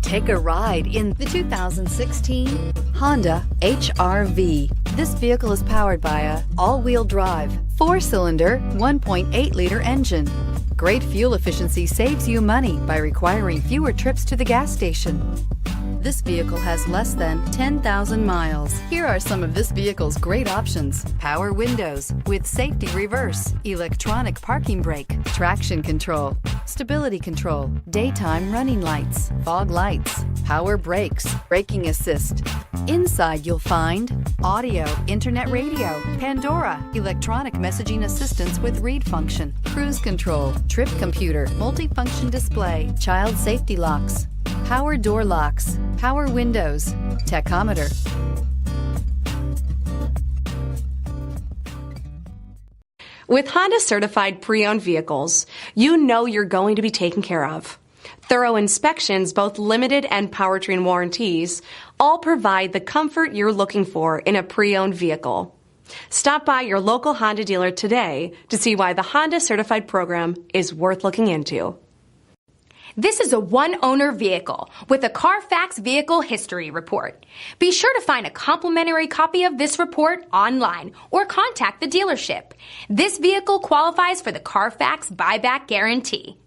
Take a ride in the 2016 Honda HR-V. This vehicle is powered by a all-wheel drive, 4-cylinder, 1.8-liter engine. Great fuel efficiency saves you money by requiring fewer trips to the gas station. This vehicle has less than 10,000 miles. Here are some of this vehicle's great options: power windows with safety reverse, electronic parking brake, traction control, stability control, daytime running lights, fog lights, power brakes, braking assist. Inside you'll find audio, internet radio, Pandora, electronic messaging assistance with read function, cruise control, trip computer, multifunction display, child safety locks, power door locks, power windows, tachometer. With Honda certified pre-owned vehicles, you know you're going to be taken care of. Thorough inspections, both limited and powertrain warranties, all provide the comfort you're looking for in a pre-owned vehicle. Stop by your local Honda dealer today to see why the Honda certified program is worth looking into. This is a one-owner vehicle with a CARFAX Vehicle History Report. Be sure to find a complimentary copy of this report online or contact the dealership. This vehicle qualifies for the CARFAX Buyback Guarantee.